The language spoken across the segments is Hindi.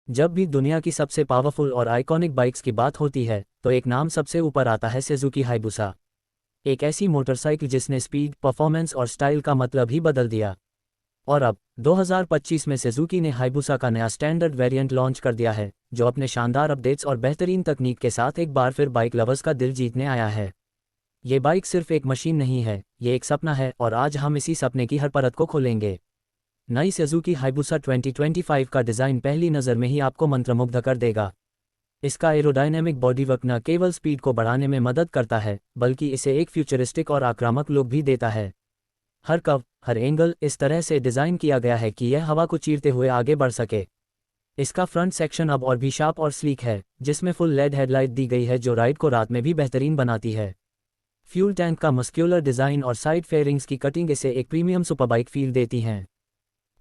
जब भी दुनिया की सबसे पावरफुल और आइकॉनिक बाइक्स की बात होती है तो एक नाम सबसे ऊपर आता है, सुजुकी हायबुसा। एक ऐसी मोटरसाइकिल जिसने स्पीड, परफॉर्मेंस और स्टाइल का मतलब ही बदल दिया। और अब 2025 में सुजुकी ने हायबुसा का नया स्टैंडर्ड वेरिएंट लॉन्च कर दिया है, जो अपने शानदार अपडेट्स और बेहतरीन तकनीक के साथ एक बार फिर बाइक लवर्स का दिल जीतने आया है। ये बाइक सिर्फ एक मशीन नहीं है, ये एक सपना है और आज हम इसी सपने की हर परत को खोलेंगे। नई सुजुकी हायबुसा 2025 का डिज़ाइन पहली नज़र में ही आपको मंत्रमुग्ध कर देगा। इसका एरोडायनेमिक बॉडीवर्क न केवल स्पीड को बढ़ाने में मदद करता है, बल्कि इसे एक फ्यूचरिस्टिक और आक्रामक लुक भी देता है। हर कर्व, हर एंगल इस तरह से डिज़ाइन किया गया है कि यह हवा को चीरते हुए आगे बढ़ सके। इसका फ्रंट सेक्शन अब और भी शार्प और स्लीक है, जिसमें फुल लेड हेडलाइट दी गई है जो राइड को रात में भी बेहतरीन बनाती है। फ्यूल टैंक का मस्क्यूलर डिज़ाइन और साइड फेयरिंग्स की कटिंग इसे एक प्रीमियम सुपरबाइक फील देती हैं।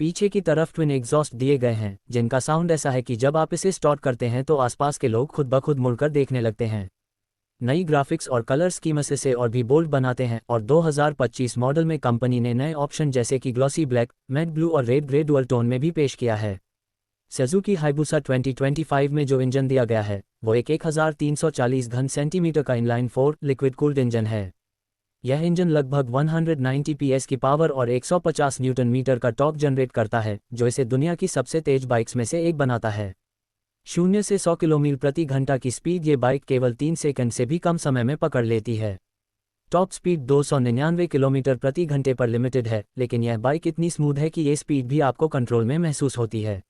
पीछे की तरफ ट्विन एग्जॉस्ट दिए गए हैं, जिनका साउंड ऐसा है कि जब आप इसे स्टार्ट करते हैं तो आसपास के लोग खुद ब खुद मुड़कर देखने लगते हैं। नई ग्राफिक्स और कलर स्कीम्स इसे और भी बोल्ड बनाते हैं और 2025 मॉडल में कंपनी ने नए ऑप्शन जैसे कि ग्लॉसी ब्लैक, मैट ब्लू और रेड ग्रे डुअल टोन में भी पेश किया है। सुजुकी हायबुसा 2025 में जो इंजन दिया गया है वो एक 1340 घन सेंटीमीटर का इनलाइन 4 लिक्विड कूल्ड इंजन है। यह इंजन लगभग 190 पीएस की पावर और 150 न्यूटन मीटर का टॉर्क जनरेट करता है, जो इसे दुनिया की सबसे तेज बाइक्स में से एक बनाता है। 0 से 100 किलोमीटर प्रति घंटा की स्पीड ये बाइक केवल 3 सेकंड से भी कम समय में पकड़ लेती है। टॉप स्पीड 299 किलोमीटर प्रति घंटे पर लिमिटेड है, लेकिन यह बाइक इतनी स्मूथ है कि ये स्पीड भी आपको कंट्रोल में महसूस होती है।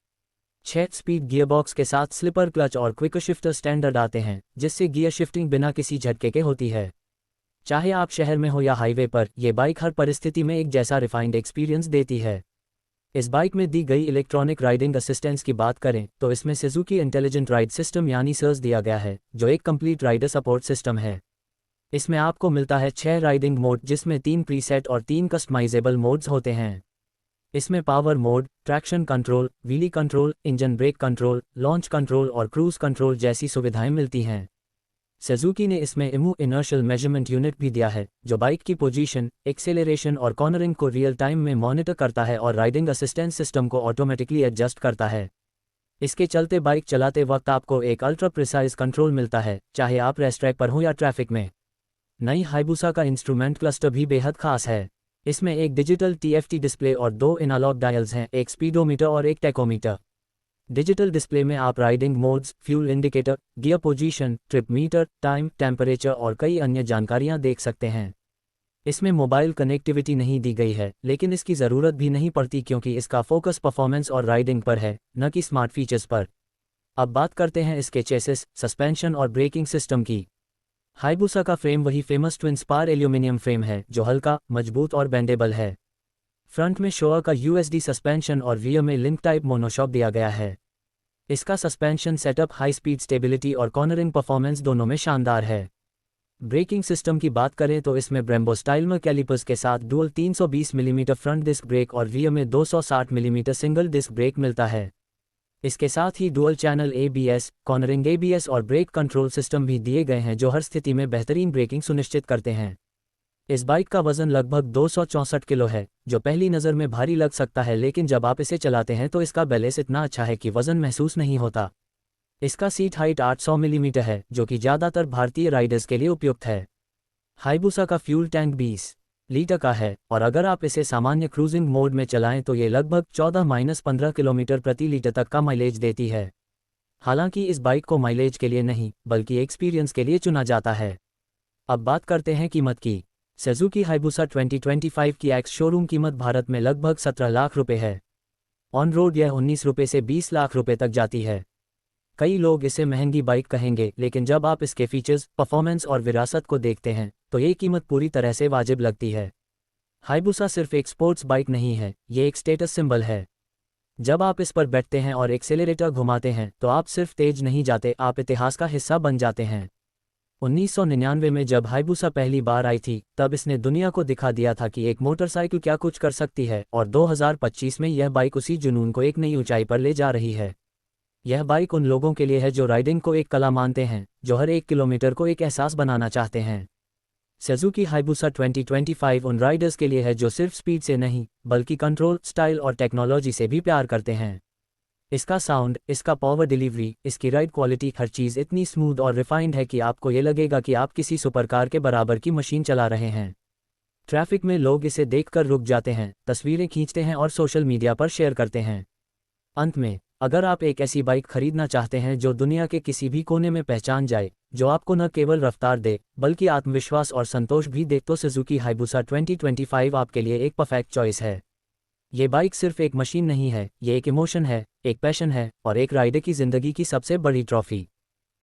6 स्पीड गियरबॉक्स के साथ स्लिपर क्लच और क्विक शिफ्टर स्टैंडर्ड आते हैं, जिससे गियर शिफ्टिंग बिना किसी झटके के होती है। चाहे आप शहर में हो या हाईवे पर, यह बाइक हर परिस्थिति में एक जैसा रिफाइंड एक्सपीरियंस देती है। इस बाइक में दी गई इलेक्ट्रॉनिक राइडिंग असिस्टेंस की बात करें तो इसमें सुजुकी इंटेलिजेंट राइड सिस्टम यानी सर्स दिया गया है, जो एक कंप्लीट राइडर सपोर्ट सिस्टम है। इसमें आपको मिलता है 6 राइडिंग मोड, जिसमें 3 प्रीसेट और 3 कस्टमाइजेबल मोड्स होते हैं। इसमें power mode, traction control, wheelie control, engine brake control, launch control और क्रूज कंट्रोल जैसी सुविधाएं मिलती हैं। सुजुकी ने इसमें इमू इनर्शियल मेजरमेंट यूनिट भी दिया है, जो बाइक की पोजीशन, एक्सेलरेशन और कॉर्नरिंग को रियल टाइम में मॉनिटर करता है और राइडिंग असिस्टेंस सिस्टम को ऑटोमेटिकली एडजस्ट करता है। इसके चलते बाइक चलाते वक्त आपको एक अल्ट्रा प्रिसाइज कंट्रोल मिलता है, चाहे आप रेस ट्रैक पर हो या ट्रैफिक में। नई हायबुसा का इंस्ट्रूमेंट क्लस्टर भी बेहद खास है। इसमें एक डिजिटल टीएफटी डिस्प्ले और 2 एनालॉग डायल्स हैं, एक स्पीडोमीटर और एक टैकोमीटर। डिजिटल डिस्प्ले में आप riding modes, fuel indicator, gear position, trip meter, time, temperature और कई अन्य जानकारियां देख सकते हैं। इसमें मोबाइल कनेक्टिविटी नहीं दी गई है, लेकिन इसकी ज़रूरत भी नहीं पड़ती क्योंकि इसका फोकस परफॉर्मेंस और राइडिंग पर है, न कि स्मार्ट फीचर्स पर। अब बात करते हैं इसके चेसिस, सस्पेंशन और ब्रेकिंग सिस्टम की। हायबुसा का फ्रेम वही famous twin spar aluminium frame है, जो हल्का, मजबूत और बेंडेबल है। फ्रंट में शोअर का यूएसडी सस्पेंशन और रियर में लिंक टाइप मोनोशॉक दिया गया है। इसका suspension setup high speed stability और कॉर्नरिंग परफॉर्मेंस दोनों में शानदार है। ब्रेकिंग सिस्टम की बात करें तो इसमें ब्रेम्बो स्टाइल में कैलिपर्स के साथ dual 320 millimetre front disc brake और रियर में 260 मिलीमीटर सिंगल डिस्क ब्रेक मिलता है। इसके साथ ही dual channel ABS, cornering ABS और ब्रेक कंट्रोल सिस्टम भी दिए गए हैं, जो हर स्थिति में बेहतरीन ब्रेकिंग सुनिश्चित करते हैं। इस बाइक का वजन लगभग 264 किलो है, जो पहली नज़र में भारी लग सकता है, लेकिन जब आप इसे चलाते हैं तो इसका बैलेंस इतना अच्छा है कि वजन महसूस नहीं होता। इसका सीट हाइट 800 मिलीमीटर है, जो कि ज़्यादातर भारतीय राइडर्स के लिए उपयुक्त है। हायबुसा का फ्यूल टैंक 20 लीटर का है और अगर आप इसे सामान्य क्रूजिंग मोड में चलाएं तो ये लगभग 14-15 किलोमीटर प्रति लीटर तक का माइलेज देती है। हालांकि इस बाइक को माइलेज के लिए नहीं, बल्कि एक्सपीरियंस के लिए चुना जाता है। अब बात करते हैं कीमत की। सुजुकी हायबुसा 2025 की एक्स शोरूम कीमत भारत में लगभग 17 लाख रुपए है। ऑन रोड यह 19 रुपये से 20 लाख रुपए तक जाती है। कई लोग इसे महंगी बाइक कहेंगे, लेकिन जब आप इसके फीचर्स, परफॉर्मेंस और विरासत को देखते हैं तो ये कीमत पूरी तरह से वाजिब लगती है। हायबुसा सिर्फ एक स्पोर्ट्स बाइक नहीं है, ये एक स्टेटस सिंबल है। जब आप इस पर बैठते हैं और एक्सेलरेटर घुमाते हैं तो आप सिर्फ तेज नहीं जाते, आप इतिहास का हिस्सा बन जाते हैं। 1999 में जब हायबुसा पहली बार आई थी, तब इसने दुनिया को दिखा दिया था कि एक मोटरसाइकिल क्या कुछ कर सकती है, और 2025 में यह बाइक उसी जुनून को एक नई ऊंचाई पर ले जा रही है। यह बाइक उन लोगों के लिए है जो राइडिंग को एक कला मानते हैं, जो हर एक किलोमीटर को एक एहसास बनाना चाहते हैं। सुजुकी हायबुसा 2025 उन राइडर्स के लिए है जो सिर्फ स्पीड से नहीं, बल्कि कंट्रोल, स्टाइल और टेक्नोलॉजी से भी प्यार करते हैं। इसका साउंड, इसका पावर डिलीवरी, इसकी राइड क्वालिटी, हर चीज़ इतनी स्मूथ और रिफाइंड है कि आपको ये लगेगा कि आप किसी सुपरकार के बराबर की मशीन चला रहे हैं। ट्रैफिक में लोग इसे देखकर रुक जाते हैं, तस्वीरें खींचते हैं और सोशल मीडिया पर शेयर करते हैं। अंत में, अगर आप एक ऐसी बाइक खरीदना चाहते हैं जो दुनिया के किसी भी कोने में पहचान जाए, जो आपको न केवल रफ्तार दे बल्कि आत्मविश्वास और संतोष भी दे, तो सुजुकी हायबुसा 2025 आपके लिए एक परफेक्ट चॉइस है। ये बाइक सिर्फ एक मशीन नहीं है, ये एक इमोशन है, एक पैशन है और एक राइडर की ज़िंदगी की सबसे बड़ी ट्रॉफी।